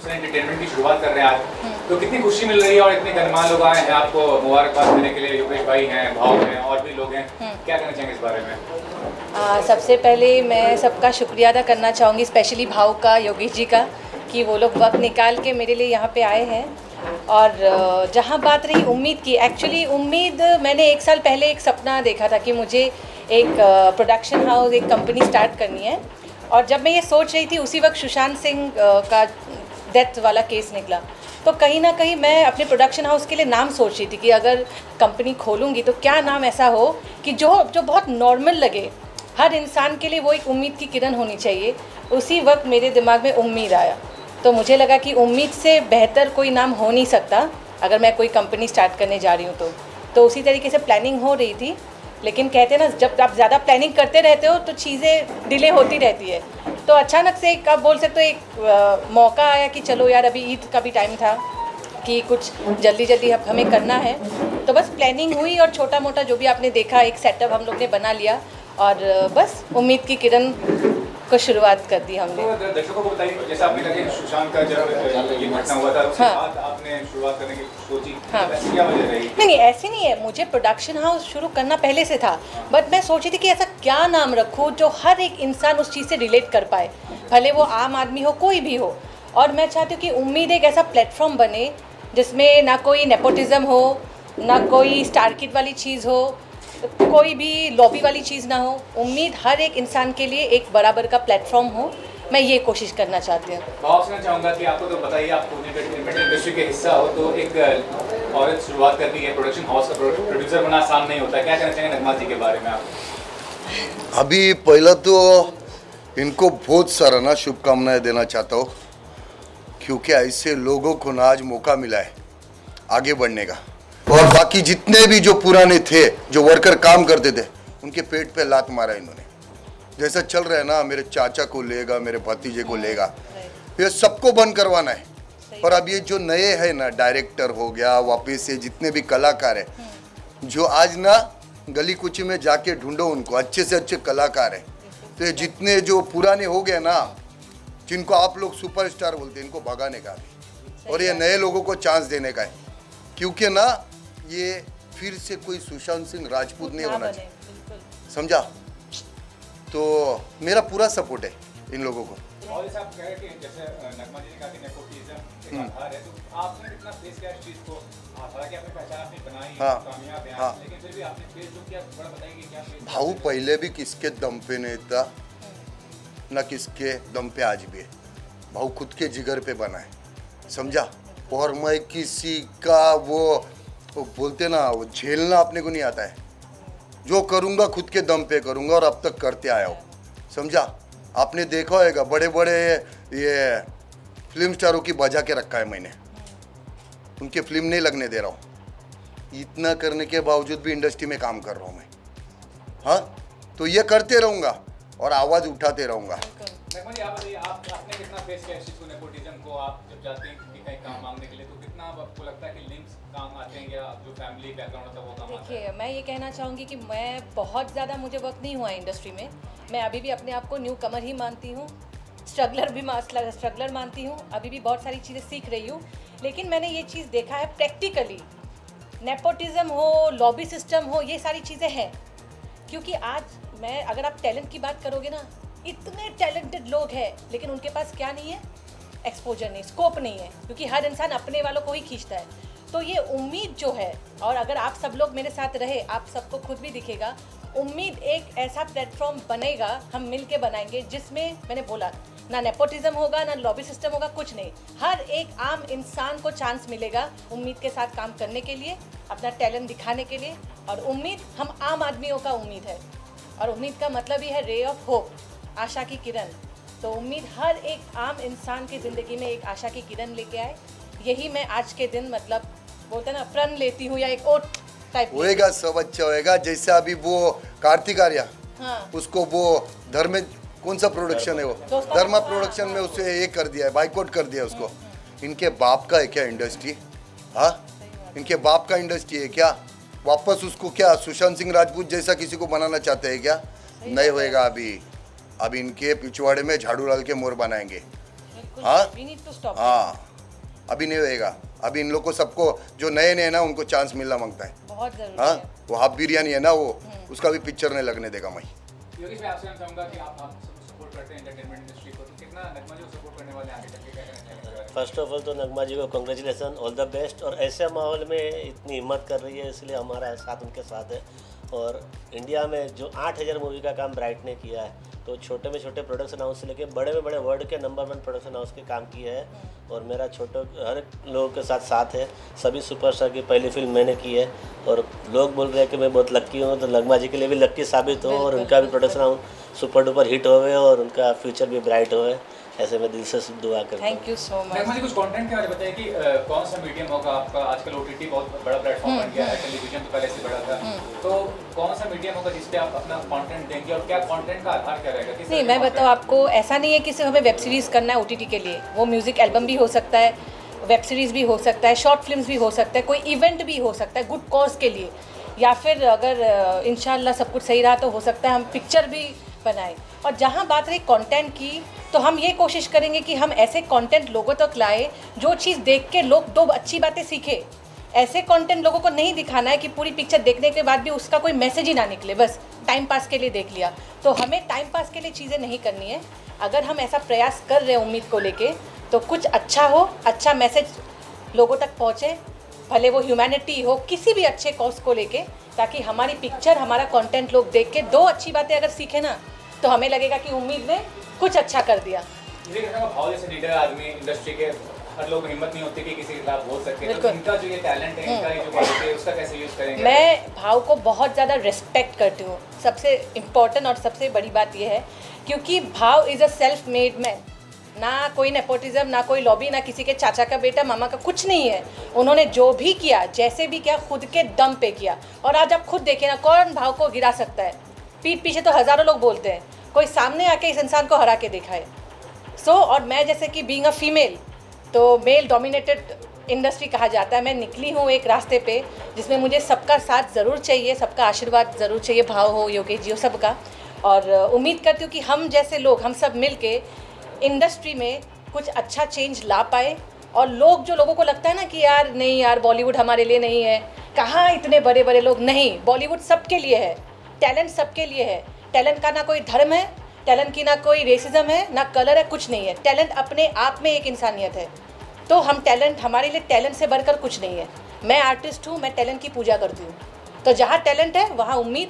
Entertainment की शुरुआत कर रहे हैं आज, तो कितनी खुशी मिल रही है और इतने गणमान्य लोग आए हैं आपको मुबारकबाद देने के लिए। योगेश भाई हैं, भाव हैं और भी लोग हैं, क्या कहना चाहेंगे इस बारे में? सबसे पहले मैं सबका शुक्रिया अदा करना चाहूँगी, स्पेशली भाव का, योगेश जी का, कि वो लोग वक्त निकाल के मेरे लिए यहाँ पे आए हैं। और जहाँ बात रही उम्मीद की, एक्चुअली उम्मीद मैंने 1 साल पहले एक सपना देखा था कि मुझे एक प्रोडक्शन हाउस, एक कंपनी स्टार्ट करनी है। और जब मैं ये सोच रही थी उसी वक्त सुशांत सिंह का डेथ वाला केस निकला, तो कहीं ना कहीं मैं अपने प्रोडक्शन हाउस के लिए नाम सोच रही थी कि अगर कंपनी खोलूँगी तो क्या नाम ऐसा हो कि जो बहुत नॉर्मल लगे, हर इंसान के लिए वो एक उम्मीद की किरण होनी चाहिए। उसी वक्त मेरे दिमाग में उम्मीद आया, तो मुझे लगा कि उम्मीद से बेहतर कोई नाम हो नहीं सकता अगर मैं कोई कंपनी स्टार्ट करने जा रही हूँ तो उसी तरीके से प्लानिंग हो रही थी। लेकिन कहते हैं ना, जब आप ज़्यादा प्लानिंग करते रहते हो तो चीज़ें डिले होती रहती है। तो अचानक से एक, आप बोल सकते हो, एक मौका आया कि चलो यार, अभी ईद का भी टाइम था कि कुछ जल्दी जल्दी हमें करना है। तो बस प्लानिंग हुई और छोटा मोटा जो भी आपने देखा, एक सेटअप हम लोग ने बना लिया और बस उम्मीद की किरण को शुरुआत कर दी हमने। तो दर्शकों को बताइए, जैसा आपने कहा कि सुशांत का जब ये घटना हुआ था उसके बाद आपने शुरुआत करने की सोची, ऐसी क्या वजह रही? नहीं, ऐसी नहीं है, मुझे प्रोडक्शन हाउस शुरू करना पहले से था, बट मैं सोची थी कि ऐसा क्या नाम रखूँ जो हर एक इंसान उस चीज़ से रिलेट कर पाए, भले वो आम आदमी हो, कोई भी हो। और मैं चाहती हूँ कि उम्मीद एक ऐसा प्लेटफॉर्म बने जिसमें ना कोई नेपोटिज्म हो, ना कोई स्टार किड वाली चीज़ हो, कोई भी लॉबी वाली चीज़ ना हो। उम्मीद हर एक इंसान के लिए एक बराबर का प्लेटफॉर्म हो, मैं ये कोशिश करना चाहती हूँ। भाव से मैं चाहूँगा कि आपको तो बताइए, आप एंटरटेनमेंट इंडस्ट्री के हिस्सा हो, तो एक औरत शुरुआत करती है, प्रोडक्शन हाउस का प्रोड्यूसर बनना आसान नहीं होता, क्या कहना चाहेंगे नगमा जी के बारे में आप? अभी पहला तो इनको बहुत सारा ना शुभकामनाएं देना चाहता हूँ, क्योंकि ऐसे लोगों को ना आज मौका मिला है आगे बढ़ने का। और बाकी जितने भी जो पुराने थे, जो वर्कर काम करते थे, उनके पेट पे लात मारा इन्होंने। जैसा चल रहा है ना, मेरे चाचा को लेगा, मेरे भतीजे को लेगा, ये सबको बंद करवाना है। और अब ये जो नए हैं ना, डायरेक्टर हो गया, वापिस से जितने भी कलाकार हैं, जो आज ना गली कुची में जाके ढूंढो उनको, अच्छे से अच्छे कलाकार हैं। तो ये जितने जो पुराने हो गए ना, जिनको आप लोग सुपरस्टार बोलते हैं, इनको भगाने का है और ये नए लोगों को चांस देने का है। क्योंकि ना ये फिर से कोई सुशांत सिंह राजपूत नहीं होना चाहिए, समझा? तो मेरा पूरा सपोर्ट है इन लोगों को। और जैसे आप कह रहे कि जैसे नगमा जी ने कहा कि नेपोटिज्म एक आधार है, तो आपने कितना फेस किया इस चीज़ को? हालांकि आपने पहचान अपनी बनाई, कामयाब हैं, लेकिन फिर भी आपने फेस जो किया, थोड़ा बताइए कि क्या फेस? भाऊ पहले भी किसके दम पे नहीं था, ना किसके दम पे आज भी है। भाऊ खुद के जिगर पे बना है, समझा? और मैं किसी का वो बोलते ना, वो झेलना अपने को नहीं आता है। जो करूँगा खुद के दम पे करूँगा और अब तक करते आया हूँ, समझा? आपने देखा होगा बड़े बड़े ये फिल्म स्टारों की बजा के रखा है मैंने, उनके फिल्म नहीं लगने दे रहा हूँ। इतना करने के बावजूद भी इंडस्ट्री में काम कर रहा हूँ मैं। हाँ, तो ये करते रहूँगा और आवाज़ उठाते रहूँगा। नगमा जी, आप बताइए, आपने कितना फेस किया इस चीज़ को, नेपोटिज्म को? आप जब जाते हैं कि कहीं काम मांगने के लिए, तो कितना आपको लगता है कि लिंक्स काम आते हैं, या जो फैमिली बैकग्राउंड होता है वो काम आता है? देखिए, मैं ये कहना चाहूँगी कि मैं बहुत ज़्यादा, मुझे वक्त नहीं हुआ इंडस्ट्री में। मैं अभी भी अपने आप को न्यू कमर ही मानती हूँ, स्ट्रगलर मानती हूँ। अभी भी बहुत सारी चीज़ें सीख रही हूँ, लेकिन मैंने ये चीज़ देखा है प्रैक्टिकली, नेपोटिज्म हो, लॉबी सिस्टम हो, ये सारी चीज़ें हैं। क्योंकि आज मैं, अगर आप टैलेंट की बात करोगे ना, इतने टैलेंटेड लोग हैं, लेकिन उनके पास क्या नहीं है? एक्सपोजर नहीं, स्कोप नहीं है, क्योंकि हर इंसान अपने वालों को ही खींचता है। तो ये उम्मीद जो है, और अगर आप सब लोग मेरे साथ रहे, आप सबको खुद भी दिखेगा, उम्मीद एक ऐसा प्लेटफॉर्म बनेगा, हम मिल के बनाएंगे, जिसमें मैंने बोला ना नेपोटिज्म होगा, ना लॉबी सिस्टम होगा, कुछ नहीं। हर एक आम इंसान को चांस मिलेगा उम्मीद के साथ काम करने के लिए, अपना टैलेंट दिखाने के लिए। और उम्मीद हम आम आदमियों का उम्मीद है, और उम्मीद का मतलब ही है रे ऑफ होप, आशा की किरण। तो उम्मीद हर एक आम इंसान की ज़िंदगी में एक आशा की किरण लेके आए। यही मैं आज के दिन, मतलब बोलते ना, प्रण लेती हूँ, या एक ओट टाइप होएगा, सब अच्छा होएगा। जैसे अभी वो कार्तिक आर्या, हाँ, उसको वो धर्म, कौन सा प्रोडक्शन है वो, धर्मा प्रोडक्शन में उसे ये कर दिया है, बाइकआउट कर दिया उसको। इनके बाप का है क्या इंडस्ट्री? हाँ, इनके बाप का इंडस्ट्री है क्या? वापस उसको क्या सुशांत सिंह राजपूत जैसा किसी को बनाना चाहते हैं क्या? नहीं होएगा। अभी इनके पिछवाड़े में झाड़ू डाल के मोर बनाएंगे। हाँ हाँ, अभी नहीं होएगा। अभी इन लोग को, सबको जो नए ना, उनको चांस मिलना मांगता है, बहुत जरूरी हाँ? है। वो हाफ बिरयानी है ना, वो उसका भी पिक्चर नहीं लगने देगा मैं। योगेश भाई, आपसे मैं चाहूँगा कि आप सपोर्ट करते हैं एंटरटेनमेंट इंडस्ट्री को, तो कितना नगमा जी को सपोर्ट करने वाले आगे चल के, क्या कहना चाहेंगे? फर्स्ट ऑफ ऑल तो नगमा जी को कांग्रेचुलेसन, ऑल द बेस्ट। और ऐसे माहौल में इतनी हिम्मत कर रही है, इसलिए हमारा साथ उनके साथ है। और इंडिया में जो 8000 मूवी का काम ब्राइट ने किया है, तो छोटे में छोटे प्रोडक्शन हाउस से लेके बड़े में बड़े वर्ल्ड के नंबर 1 प्रोडक्शन हाउस के काम किए हैं। और मेरा छोटे हर लोगों के साथ है। सभी सुपरस्टार की पहली फिल्म मैंने की है, और लोग बोल रहे हैं कि मैं बहुत लक्की हूँ, तो नगमा जी के लिए भी लक्की साबित हो, और उनका भी production house super duper hit होवे और उनका फ्यूचर भी ब्राइट होवे, ऐसे मैं दिल से दुआ करता हूँ। Thank you so much. Nagma ji, कुछ कंटेंट के बारे में बताइए कि कौन सा मीडियम होगा आपका? आजकल ओटीटी बहुत बड़ा प्लेटफॉर्म बन गया है, टेलीविजन तो पहले से बड़ा था, तो कौन सा मीडियम होगा जिस पे आप अपना कंटेंट देंगे, और क्या कंटेंट का आधार क्या रहेगा? नहीं, मैं बताऊँ आपको, ऐसा नहीं है कि सिर्फ हमें वेब सीरीज़ करना है ओटीटी के लिए। वो म्यूज़िक एल्बम भी हो सकता है, वेब सीरीज़ भी हो सकता है, शॉर्ट फिल्म्स भी हो सकता है, कोई इवेंट भी हो सकता है गुड कॉज के लिए, या फिर अगर इंशाल्लाह सब कुछ सही रहा तो हो सकता है हम पिक्चर भी बनाएं। और जहाँ बात रही कंटेंट की, तो हम ये कोशिश करेंगे कि हम ऐसे कंटेंट लोगों तक लाए जो चीज़ देख के लोग 2 अच्छी बातें सीखे। ऐसे कंटेंट लोगों को नहीं दिखाना है कि पूरी पिक्चर देखने के बाद भी उसका कोई मैसेज ही ना निकले, बस टाइम पास के लिए देख लिया। तो हमें टाइम पास के लिए चीज़ें नहीं करनी है। अगर हम ऐसा प्रयास कर रहे हैं उम्मीद को लेके, तो कुछ अच्छा हो, अच्छा मैसेज लोगों तक पहुँचे, भले वो ह्यूमैनिटी हो, किसी भी अच्छे कॉज को लेके, ताकि हमारी पिक्चर, हमारा कंटेंट लोग देख के 2 अच्छी बातें अगर सीखे ना, तो हमें लगेगा कि उम्मीद ने कुछ अच्छा कर दिया। भाव जैसे लीडर आदमी इंडस्ट्री के, हर लोग में हिम्मत नहीं होती कि किसी के खिलाफ बोल सके, तो इनका जो ये टैलेंट है, इनका जो क्वालिटी है, उसका कैसे यूज़ करेंगे? मैं भाव को बहुत ज़्यादा रिस्पेक्ट करती हूँ। सबसे इम्पोर्टेंट और सबसे बड़ी बात यह है, क्योंकि भाव is a self made man. ना कोई नेपोटिज्म, ना कोई लॉबी, ना किसी के चाचा का बेटा, मामा का, कुछ नहीं है। उन्होंने जो भी किया, जैसे भी किया, खुद के दम पे किया। और आज आप खुद देखें ना, कौन भाव को गिरा सकता है? पीठ पीछे तो हज़ारों लोग बोलते हैं, कोई सामने आके इस इंसान को हरा के दिखाए। और मैं जैसे कि बीइंग अ फीमेल, तो मेल डोमिनेटेड इंडस्ट्री कहा जाता है। मैं निकली हूँ एक रास्ते पे जिसमें मुझे सबका साथ ज़रूर चाहिए, सबका आशीर्वाद ज़रूर चाहिए, भाव हो, योगेश जी हो, सबका। और उम्मीद करती हूँ कि हम जैसे लोग, हम सब मिल के इंडस्ट्री में कुछ अच्छा चेंज ला पाए। और लोग, जो लोगों को लगता है ना कि यार नहीं यार, बॉलीवुड हमारे लिए नहीं है, कहाँ इतने बड़े बड़े लोग, नहीं, बॉलीवुड सबके लिए है, टैलेंट सबके लिए है। टैलेंट का ना कोई धर्म है, टैलेंट की ना कोई रेसिज्म है, ना कलर है, कुछ नहीं है। टैलेंट अपने आप में एक इंसानियत है। तो हम टैलेंट, हमारे लिए टैलेंट से बढ़कर कुछ नहीं है। मैं आर्टिस्ट हूँ, मैं टैलेंट की पूजा करती हूँ। तो जहाँ टैलेंट है वहाँ उम्मीद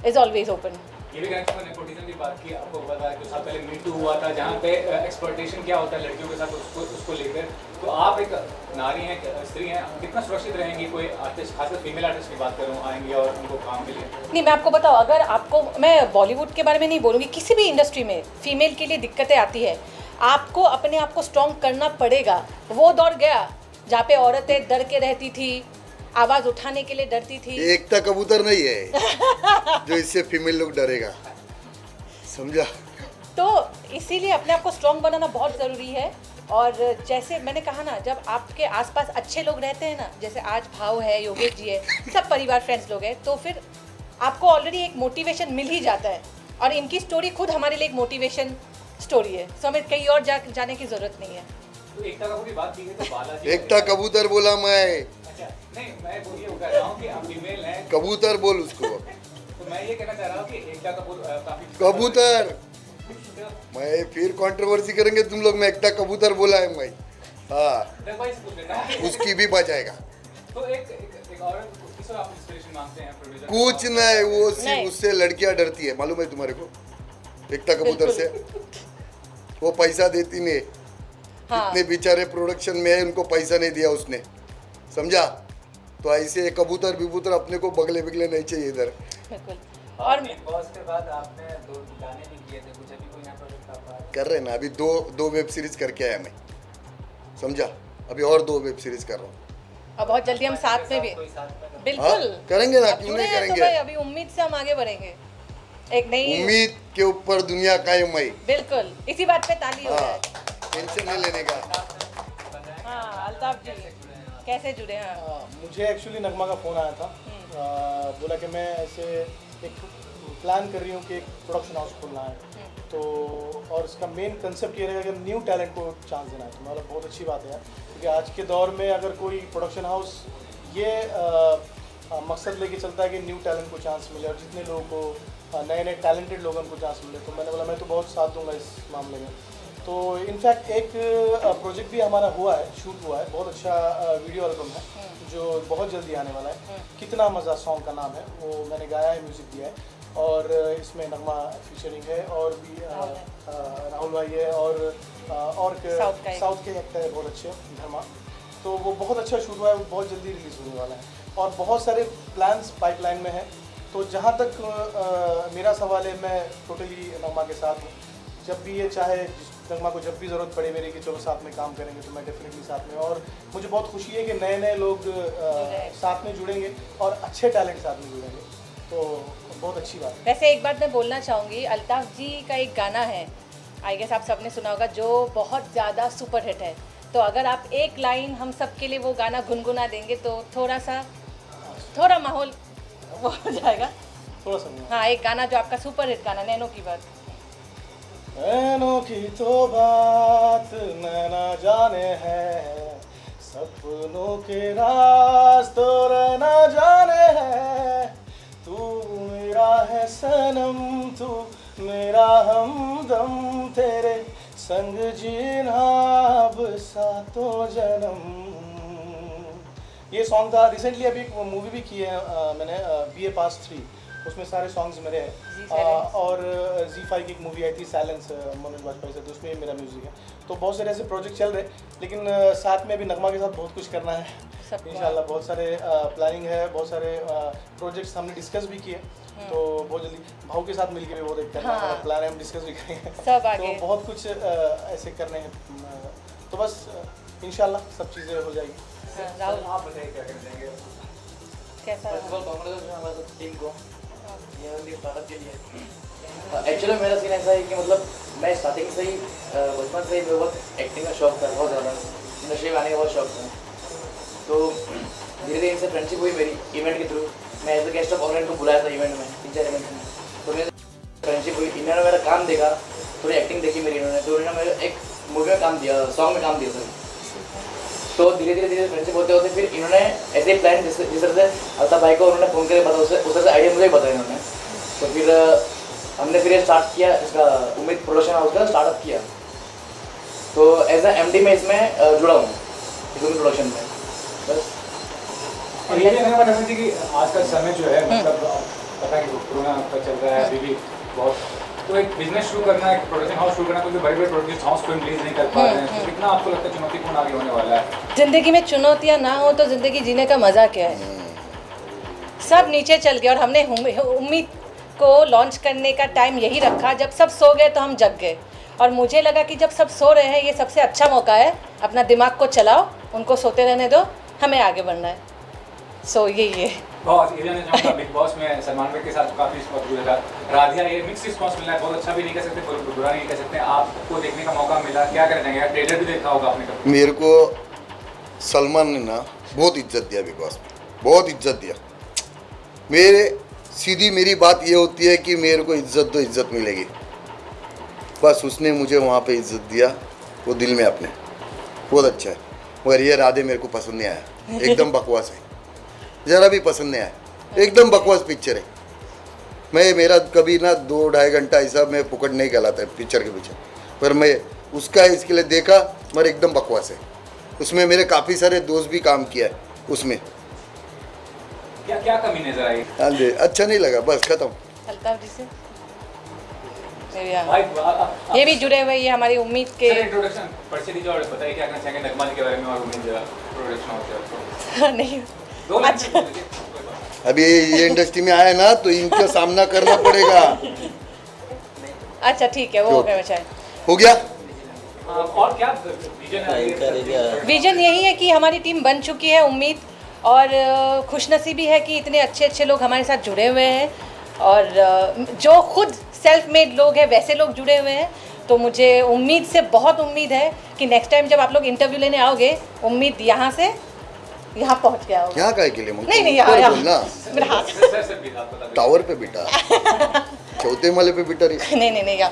इज़ ऑलवेज ओपन। ये भी कहना चाहूँगा, नेपोटिज्म की बात की, आपको पता है कुछ साल पहले मी टू हुआ था, जहाँ पे एक्सप्लॉइटेशन क्या होता है लड़कियों के साथ, उसको लेकर। तो आप एक नारी हैं, स्त्री हैं, कितना सुरक्षित रहेंगी? कोई आर्टिस्ट, खासकर फीमेल आर्टिस्ट की बात करूँ, आएंगे और उनको काम मिले? नहीं, मैं आपको बताऊँ, अगर आपको, मैं बॉलीवुड के बारे में नहीं बोलूँगी, किसी भी इंडस्ट्री में फीमेल के लिए दिक्कतें आती है। आपको अपने आप को स्ट्रॉन्ग करना पड़ेगा। वो दौर गया जहाँ पे औरतें डर के रहती थी, आवाज़ उठाने के लिए डरती थी। एकता कबूतर नहीं है जो इससे फीमेल लोग डरेगा, समझा? तो इसीलिए अपने आप को स्ट्रॉन्ग बनाना बहुत ज़रूरी है। और जैसे मैंने कहा ना, जब आपके आसपास अच्छे लोग रहते हैं ना, जैसे आज भाव है, योगेश जी है, सब परिवार फ्रेंड्स लोग हैं, तो फिर आपको ऑलरेडी एक मोटिवेशन मिल ही जाता है। और इनकी स्टोरी खुद हमारे लिए एक मोटिवेशन स्टोरी है, तो हमें कहीं और जाने की ज़रूरत नहीं है। तो एकता कपूर की बात की है तो बालाजी, एकता कबूतर बोला मैं। अच्छा, नहीं मैं वो ये कह रहा हूँ कि आप फीमेल हैं, कबूतर बोल उसको। तो मैं ये कहना चाह रहा हूँ कि एकता कपूर काफी कबूतर, मैं फिर कंट्रोवर्सी करेंगे तुम लोग। मैं एकता कबूतर बोला है भाई। हाँ, उसकी भी बचाएगा। तो एक औरत, किससे आप इंस्पिरेशन मांगते हैं? प्रोड्यूसर? कुछ नहीं, वो सिर्फ उससे लड़कियां डरती है, मालूम है तुम्हारे को? एकता कबूतर से वो पैसा देती नहीं। हाँ। इतने बेचारे प्रोडक्शन में है, उनको पैसा नहीं दिया उसने, समझा? तो ऐसे कबूतर बिबूतर अपने को बगले बिगले नहीं चाहिए इधर। बिल्कुल। और बिग बॉस के बाद आपने 2 गाने भी किए थे, कुछ अभी कोई यहाँ प्रोजेक्ट आप कर रहे हैं ना, अभी दो वेब सीरीज करके आया मैं, समझा? अभी और 2 वेब सीरीज कर रहा हूँ। अब बहुत जल्दी हम साथ में भी, कोई साथ में बिल्कुल हाँ, करेंगे ना, अब क्यों जुड़े नहीं हैं तो करेंगे? भाई अभी उम्मीद से हम आगे बढ़ेंगे। एक नई उम्मीद के ऊपर दुनिया कायम है। बिल्कुल, इसी बात पे ताली हो हाँ, जाए। टेंशन नहीं लेने का। हाँ, अल्ताफ जी कैसे जुड़े? हाँ, मुझे एक्चुअली नगमा का फ़ोन आया था, बोला कि मैं ऐसे एक प्लान कर रही हूँ कि एक प्रोडक्शन हाउस खोलना है, तो और इसका मेन कंसेप्ट ये रहेगा कि न्यू टैलेंट को चांस देना है। तो मतलब बहुत अच्छी बात है, क्योंकि आज के दौर में अगर कोई प्रोडक्शन हाउस ये मकसद लेके चलता है कि न्यू टैलेंट को चांस मिले और जितने लोगों को नए नए टैलेंटेड लोगों को चांस मिले, तो मैंने बोला मैं तो बहुत साथ दूंगा इस मामले में। तो इनफैक्ट एक प्रोजेक्ट भी हमारा हुआ है, शूट हुआ है, बहुत अच्छा वीडियो एल्बम है जो बहुत जल्दी आने वाला है। कितना मज़ा सॉन्ग का नाम है, वो मैंने गाया है, म्यूज़िक दिया है, और इसमें नगमा फीचरिंग है, और भी राहुल भाई है, और साउथ के एक्टर है बहुत अच्छे, धर्मा। तो वो बहुत अच्छा शूट हुआ है, वो बहुत जल्दी रिलीज़ होने वाला है, और बहुत सारे प्लान्स पाइपलाइन में हैं। तो जहाँ तक मेरा सवाल है, मैं टोटली नगमा के साथ हूँ। जब भी ये चाहे, नगमा को जब भी ज़रूरत पड़े मेरी कि चलो साथ में काम करेंगे, तो मैं डेफिनेटली साथ में। और मुझे बहुत खुशी है कि नए नए लोग साथ में जुड़ेंगे और अच्छे टैलेंट साथ में जुड़ेंगे, तो बहुत अच्छी बात है। वैसे एक बात मैं बोलना चाहूँगी, अल्ताफ जी का एक गाना है, आई गेस आप सबने सुना होगा, जो बहुत ज़्यादा सुपर हिट है। तो अगर आप एक लाइन हम सब के लिए वो गाना गुनगुना देंगे तो थोड़ा माहौल वो हो जाएगा। थोड़ा सा हाँ, एक गाना जो आपका सुपर हिट गाना, नैनो की बात। नैनों की तो बात नैना जाने है, सपनों के राज तो रहना जाने है। तू मेरा है सनम, तू मेरा हमदम, तेरे संग जीना अब सातों जन्म। ये सॉन्ग था। रिसेंटली अभी एक मूवी भी की है मैंने, BA Pass 3, उसमें सारे सॉन्ग्स मेरे हैं। और ZEE5 की एक मूवी आई थी साइलेंस, मनोज वाजपेयी से, तो उसमें मेरा म्यूज़िक है। तो बहुत सारे ऐसे प्रोजेक्ट चल रहे, लेकिन साथ में अभी नगमा के साथ बहुत कुछ करना है इंशाल्लाह। बहुत सारे प्लानिंग है, बहुत सारे प्रोजेक्ट्स हमने डिस्कस भी किए, तो बहुत जल्दी भाव के साथ मिलकर भी बहुत एक करना है प्लान है, हम डिस्कस भी करेंगे तो बहुत कुछ ऐसे करने हैं। तो बस इंशाल्लाह सब चीज़ें हो जाएगी। राहुल आप बताइए क्या करना चाहेंगे? कैसा? कांग्रेस टीम को ये वाली भारत के लिए एक्चुअली मेरा सीन ऐसा है कि मतलब मैं स्टार्टिंग से ही बचपन से ही मेरे बहुत एक्टिंग का शौक था, बहुत ज़्यादा नशे में आने का बहुत शौक था। तो धीरे धीरे इनसे फ्रेंडशिप हुई मेरी इवेंट के थ्रू। मैं as a guest of honour को बुलाया था इवेंट में, 3-4 इवेंट में, तो मेरी फ्रेंडशिप हुई। इन्होंने मेरा काम देखा, थोड़ी एक्टिंग देखी मेरी इन्होंने, तो इन्होंने मेरे एक मूवी में काम दिया, सॉन्ग में काम दिया था। तो धीरे धीरे फ्रेंडशिप होते होते फिर इन्होंने ऐसे ही प्लान जिस तरह से अल्ताफ भाई को उन्होंने फ़ोन करके बताया, उस तरह से आइडिया मुझे बताया इन्होंने। तो फिर हमने फिर ये स्टार्ट किया, इसका उम्मीद प्रोडक्शन हाउस का स्टार्टअप किया। तो एज ए MD मैं इसमें जुड़ा हूँ, उम्मीद प्रोडक्शन में बस। और ये कहना पड़ता है कि आज का समय जो है मतलब पता है कि कोरोना का चल रहा है अभी भी बहुत, तो एक बिजनेस शुरू करना, एक प्रोडक्शन हाउस शुरू करना, क्योंकि बड़े-बड़े प्रोडक्शन हाउस को रिलीज नहीं कर पा रहे हैं, तो कितना आपको लगता है चुनौतीपूर्ण आगे होने वाला है? ज़िंदगी में चुनौतियाँ ना हो तो ज़िंदगी जीने का मज़ा क्या है। सब नीचे चल गए और हमने उम्मीद को लॉन्च करने का टाइम यही रखा, जब सब सो गए तो हम जग गए। और मुझे लगा कि जब सब सो रहे हैं ये सबसे अच्छा मौका है, अपना दिमाग को चलाओ, उनको सोते रहने दो, हमें आगे बढ़ना है। सो यही है। बहुत ये जानना चाहूँगा, बिग बॉस में सलमान भाई के साथ काफ़ी रिस्पॉन्स मिला, राधिया ये मिक्स रिस्पॉन्स मिला है, बहुत अच्छा भी नहीं कह सकते, बुरा नहीं कह सकते। आपको देखने का मौका मिला, क्या करना चाहेंगे? ट्रेलर भी देखा होगा आपने कभी? मेरे को सलमान ने ना बहुत इज्जत दिया बिग बॉस में, बहुत इज्जत दिया। सीधी मेरी बात ये होती है कि मेरे को इज्जत दो, इज्जत मिलेगी। बस उसने मुझे वहाँ पे इज्जत दिया, वो दिल में अपने, बहुत अच्छा है। मगर ये राधे मेरे को पसंद नहीं आया, एकदम बकवास है, ज़रा भी पसंद नहीं आया, एकदम बकवास पिक्चर है। मेरा कभी ना 2-2.5 घंटा ऐसा मैं पुकट नहीं कहलाता है पिक्चर के पीछे, पर मैं उसका इसके लिए देखा, मगर एकदम बकवास है। उसमें मेरे काफ़ी सारे दोस्त भी काम किया है उसमें। क्या कमी नजर आई? हाँ जी, अच्छा नहीं लगा, बस खत्म। अल्ताफ जी से भाई ये भी जुड़े हुए, ये हमारी उम्मीद के इंट्रोडक्शन परिचय दीजिए और बताइए क्या कहना चाहेंगे नगमा जी के बारे में और उम्मीद प्रोडक्शन हाउस है नहीं। दो लाइन अच्छा। में बोलिए, कोई बात अभी ये इंडस्ट्री में आए ना तो इनका सामना करना पड़ेगा। अच्छा ठीक है, वो हो गया चाहे। हो गया। नहीं। और क्या विजन है? विजन यही है कि हमारी टीम बन चुकी है उम्मीद, और खुशनसीबी है कि इतने अच्छे अच्छे लोग हमारे साथ जुड़े हुए हैं, और जो खुद सेल्फ मेड लोग हैं वैसे लोग जुड़े हुए हैं। तो मुझे उम्मीद से बहुत उम्मीद है कि नेक्स्ट टाइम जब आप लोग इंटरव्यू लेने आओगे, उम्मीद यहाँ से यहाँ पहुँच गया होगा। यहाँ का के लिए नहीं यहाँ मेरा हाथ सर भी आप बता टावर पे बिठा, चौथे माले पे बिठा रही। नहीं यहाँ।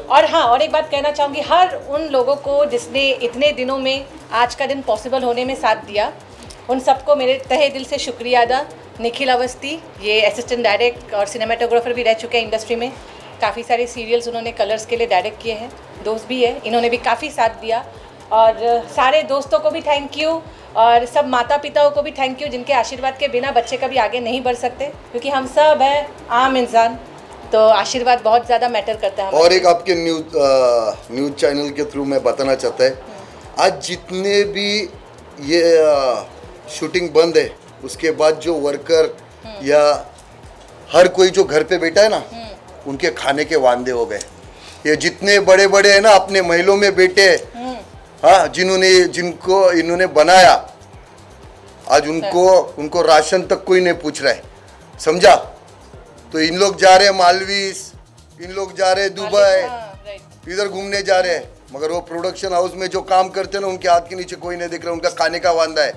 और हाँ, और एक बात कहना चाहूँगी, हर उन लोगों को जिसने इतने दिनों में आज का दिन पॉसिबल होने में साथ दिया, उन सबको मेरे तहे दिल से शुक्रिया अदा। निखिल अवस्थी, ये असिस्टेंट डायरेक्ट और सिनेमाटोग्राफर भी रह चुके हैं इंडस्ट्री में, काफ़ी सारे सीरियल्स उन्होंने कलर्स के लिए डायरेक्ट किए हैं, दोस्त भी है, इन्होंने भी काफ़ी साथ दिया। और सारे दोस्तों को भी थैंक यू, और सब माता पिताओं को भी थैंक यू, जिनके आशीर्वाद के बिना बच्चे कभी आगे नहीं बढ़ सकते, क्योंकि हम सब हैं आम इंसान, तो आशीर्वाद बहुत ज़्यादा मैटर करता है। और एक आपके न्यूज़ चैनल के थ्रू मैं बताना चाहता है, आज जितने भी ये शूटिंग बंद है, उसके बाद जो वर्कर या हर कोई जो घर पे बैठा है ना, उनके खाने के वांदे हो गए। ये जितने बड़े बड़े हैं ना अपने महलों में बैठे, हाँ, जिनको इन्होंने बनाया, आज उनको राशन तक कोई नहीं पूछ रहा है, समझा? तो इन लोग जा रहे हैं मालदीव्स, इन लोग जा रहे हैं दुबई, इधर घूमने जा रहे हैं, मगर वो प्रोडक्शन हाउस में जो काम करते हैं ना, उनके हाथ के नीचे कोई नहीं दिख रहा, उनका खाने का वांदा है।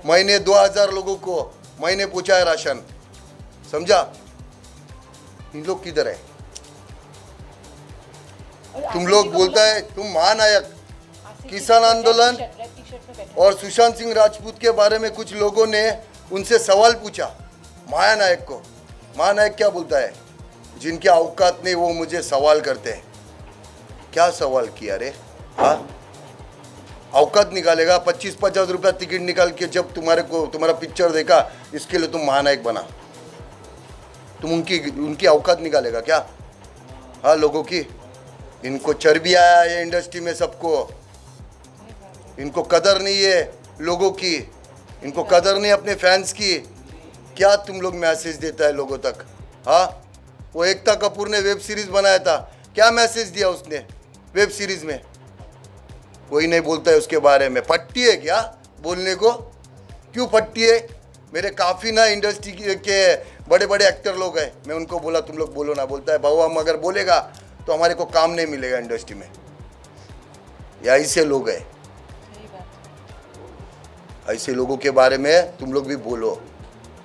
महीने 2000 लोगों को महीने पूछा है राशन, समझा? इन लोग किधर है? तुम लोग बोलता है तुम महानायक, किसान आंदोलन और सुशांत सिंह राजपूत के बारे में कुछ लोगों ने उनसे सवाल पूछा, महानायक को। महानायक क्या बोलता है? जिनके औकात नहीं वो मुझे सवाल करते हैं। क्या सवाल किया रे? हाँ, औकात निकालेगा? 25-50 रुपया टिकट निकाल के जब तुम्हारा पिक्चर देखा, इसके लिए तुम महानायक बना, तुम उनकी औकात निकालेगा क्या? हाँ, लोगों की इनको चर्बी आया है इंडस्ट्री में, सबको इनको कदर नहीं है लोगों की, इनको कदर नहीं अपने फैंस की। क्या तुम लोग मैसेज देता है लोगों तक? हाँ, वो एकता कपूर ने वेब सीरीज बनाया था, क्या मैसेज दिया उसने वेब सीरीज में? कोई नहीं बोलता है उसके बारे में। फट्टी है क्या बोलने को? क्यों फट्टी है? मेरे काफ़ी ना इंडस्ट्री के बड़े बड़े एक्टर लोग हैं, मैं उनको बोला तुम लोग बोलो ना, बोलता है भाऊ हम अगर बोलेगा तो हमारे को काम नहीं मिलेगा इंडस्ट्री में। या ऐसे लोग हैं, ऐसे लोगों के बारे में तुम लोग भी बोलो,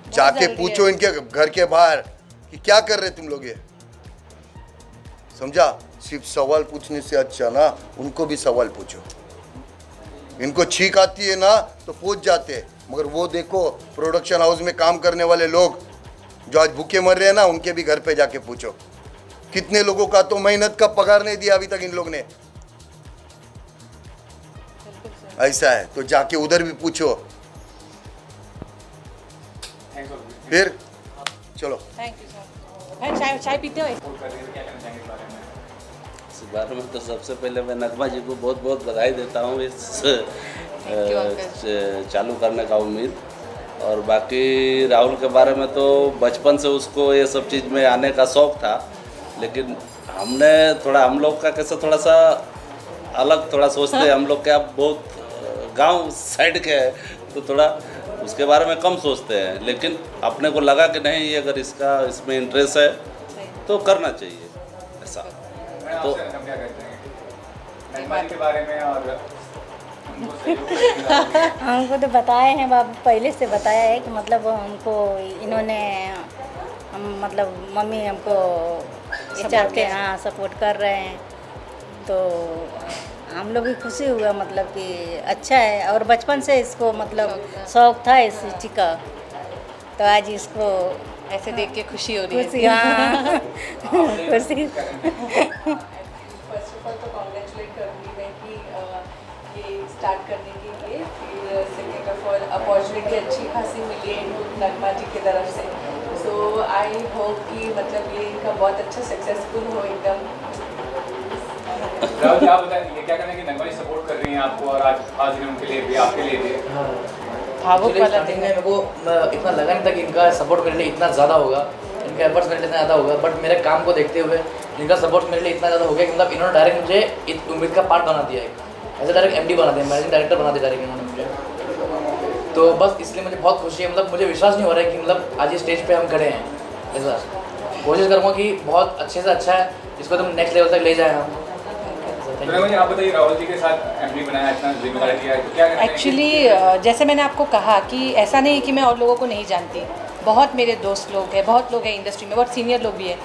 जाके पूछो इनके घर के बाहर कि क्या कर रहे तुम लोग ये, समझा? सिर्फ सवाल पूछने से अच्छा ना उनको भी सवाल पूछो। इनको छींक आती है ना तो पूछ जाते हैं, मगर वो देखो प्रोडक्शन हाउस में काम करने वाले लोग जो आज भूखे मर रहे हैं ना, उनके भी घर पे जाके पूछो। कितने लोगों का तो मेहनत का पगार नहीं दिया अभी तक इन लोग ने। ऐसा है तो जाके उधर भी पूछो। फिर चलो, थैंक यू सर। चाय चाय पीते हो? इस बारे में तो सबसे पहले मैं नगमा जी को बहुत बहुत बधाई देता हूँ इस चालू करने का उम्मीद। और बाकी राहुल के बारे में तो बचपन से उसको ये सब चीज़ में आने का शौक़ था, लेकिन हमने थोड़ा, हम लोग का कैसे थोड़ा सा अलग थोड़ा सोचते हैं। हम लोग क्या बहुत गांव साइड के है तो थोड़ा उसके बारे में कम सोचते हैं, लेकिन अपने को लगा कि नहीं, ये अगर इसमें इंटरेस्ट है तो करना चाहिए ऐसा। तो के बारे में और हमको तो बताए हैं बाबू, पहले से बताया है कि मतलब हमको इन्होंने मतलब मम्मी हमको ये चाहते हैं, हाँ सपोर्ट कर रहे हैं, तो हम लोग भी खुशी हुआ मतलब कि अच्छा है। और बचपन से इसको मतलब शौक था इस चीज़ का, तो आज इसको ऐसे देख के खुशी हो रही है। खुशी, हाँ खुशी। फर्स्ट ऑफ ऑल तो कॉन्ग्रेचुलेट करूँगी मैं कि ये स्टार्ट करने के लिए, फिर सेकेंड ऑफ ऑल अपॉर्चुनिटी अच्छी खासी मिली है नगमा जी की तरफ से। सो आई होप कि मतलब ये इनका बहुत अच्छा सक्सेसफुल हो एकदम। राहुल जी आप बताइए, ये क्या कहना है कि नगमा जी सपोर्ट कर रही हैं आपको, और आज खास दिन उनके लिए भी, आपके लिए भी? स्टार्टिंग में मेरे को इतना लगा नहीं था कि इनका सपोर्ट मेरे लिए इतना ज़्यादा होगा, इनका एफर्ट्स मेरे लिए इतना ज़्यादा होगा, बट मेरे काम को देखते हुए इनका सपोर्ट मेरे लिए इतना ज़्यादा हो गया कि मतलब इन्होंने डायरेक्ट मुझे उम्मीद का पार्ट बना दिया है, ऐसे डायरेक्ट MD बना दिया, मैनेजिंग डायरेक्टर बना दिया डायरेक्ट इन्होंने मुझे। तो बस इसलिए मुझे बहुत खुशी है, मतलब मुझे विश्वास नहीं हो रहा है कि मतलब आज ये स्टेज पे हम खड़े हैं। ऐसा कोशिश करूँगा कि बहुत अच्छे से अच्छा है, इसको तुम नेक्स्ट लेवल तक ले जाए हम। आप बताइए, राहुल जी के साथ MD बनाया, इतना जिम्मेदारी दिया है, तो क्या एक्चुअली जैसे मैंने आपको कहा कि ऐसा नहीं कि मैं और लोगों को नहीं जानती, बहुत मेरे दोस्त लोग हैं, बहुत लोग हैं इंडस्ट्री में, बहुत सीनियर लोग भी हैं,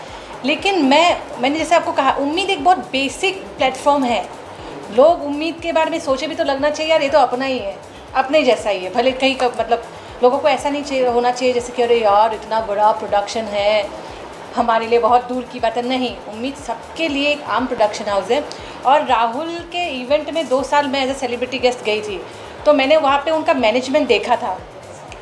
लेकिन मैंने जैसे आपको कहा, उम्मीद एक बहुत बेसिक प्लेटफॉर्म है। लोग उम्मीद के बारे में सोचे भी तो लगना चाहिए यार, ये तो अपना ही है, अपने जैसा ही है। भले कहीं का मतलब लोगों को ऐसा नहीं चाहिए होना चाहिए जैसे कि अरे यार इतना बड़ा प्रोडक्शन है, हमारे लिए बहुत दूर की बात है। नहीं, उम्मीद सबके लिए एक आम प्रोडक्शन हाउस है। और राहुल के इवेंट में 2 साल मैं एज ए सेलिब्रिटी गेस्ट गई थी, तो मैंने वहाँ पे उनका मैनेजमेंट देखा था,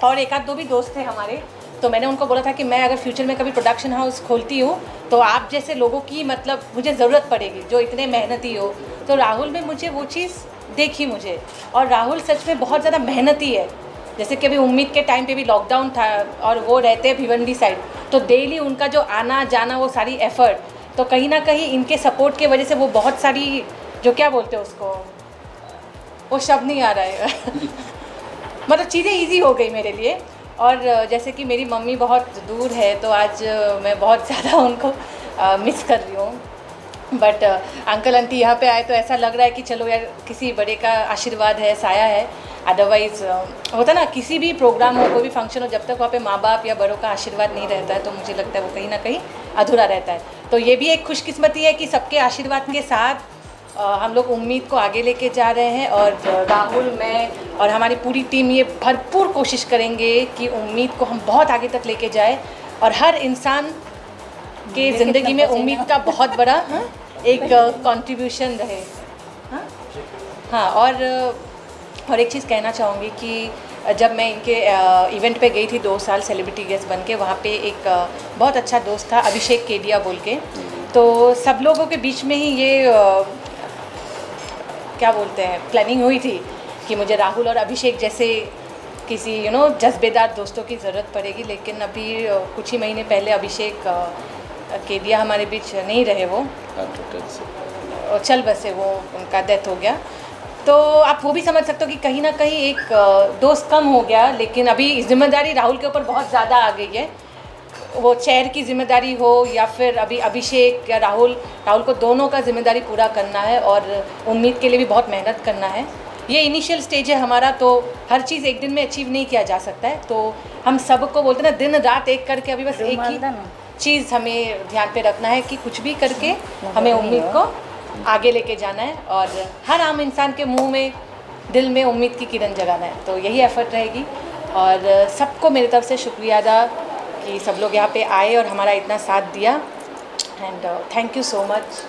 और एक आध दो भी दोस्त थे हमारे, तो मैंने उनको बोला था कि मैं अगर फ्यूचर में कभी प्रोडक्शन हाउस खोलती हूँ तो आप जैसे लोगों की मतलब मुझे ज़रूरत पड़ेगी, जो इतने मेहनती हो। तो राहुल में मुझे वो चीज़ देखी मुझे, और राहुल सच में बहुत ज़्यादा मेहनती है। जैसे कि अभी उम्मीद के टाइम पे भी लॉकडाउन था और वो रहते हैं भिवंडी साइड, तो डेली उनका जो आना जाना, वो सारी एफ़र्ट, तो कहीं ना कहीं इनके सपोर्ट की वजह से वो बहुत सारी, जो क्या बोलते हैं उसको, वो शब्द नहीं आ रहा है मतलब चीज़ें इजी हो गई मेरे लिए। और जैसे कि मेरी मम्मी बहुत दूर है, तो आज मैं बहुत ज़्यादा उनको मिस कर रही हूँ। बट अंकल आंटी यहाँ पे आए तो ऐसा लग रहा है कि चलो यार किसी बड़े का आशीर्वाद है, साया है। अदरवाइज़ होता ना, किसी भी प्रोग्राम हो, कोई भी फंक्शन हो, जब तक वहाँ पे माँ बाप या बड़ों का आशीर्वाद नहीं रहता है तो मुझे लगता है वो कहीं ना कहीं अधूरा रहता है। तो ये भी एक खुशकिस्मती है कि सबके आशीर्वाद के साथ हम लोग उम्मीद को आगे लेके जा रहे हैं। और राहुल, मैं और हमारी पूरी टीम ये भरपूर कोशिश करेंगे कि उम्मीद को हम बहुत आगे तक लेके जाए, और हर इंसान के ज़िंदगी में उम्मीद का बहुत बड़ा एक कंट्रीब्यूशन रहे। हाँ, और एक चीज़ कहना चाहूँगी कि जब मैं इनके इवेंट पे गई थी 2 साल सेलिब्रिटी गेस्ट बन के, वहाँ पे एक बहुत अच्छा दोस्त था अभिषेक केडिया बोल के, तो सब लोगों के बीच में ही ये क्या बोलते हैं प्लानिंग हुई थी कि मुझे राहुल और अभिषेक जैसे किसी जज्बेदार दोस्तों की ज़रूरत पड़ेगी। लेकिन अभी कुछ ही महीने पहले अभिषेक केडिया हमारे बीच नहीं रहे, वो चल बसे, वो उनका डेथ हो गया। तो आप वो भी समझ सकते हो कि कहीं ना कहीं एक दोस्त कम हो गया। लेकिन अभी जिम्मेदारी राहुल के ऊपर बहुत ज़्यादा आ गई है, वो चेयर की जिम्मेदारी हो या फिर अभी अभिषेक या राहुल को दोनों का जिम्मेदारी पूरा करना है, और उम्मीद के लिए भी बहुत मेहनत करना है। ये इनिशियल स्टेज है हमारा, तो हर चीज़ एक दिन में अचीव नहीं किया जा सकता है। तो हम सबको बोलते हैं ना, दिन रात एक करके, अभी बस एक ही चीज़ हमें ध्यान पे रखना है कि कुछ भी करके हमें उम्मीद को आगे लेके जाना है, और हर आम इंसान के मुंह में, दिल में उम्मीद की किरण जगाना है। तो यही एफर्ट रहेगी, और सबको मेरी तरफ से शुक्रिया अदा कि सब लोग यहाँ पे आए और हमारा इतना साथ दिया and thank you so much.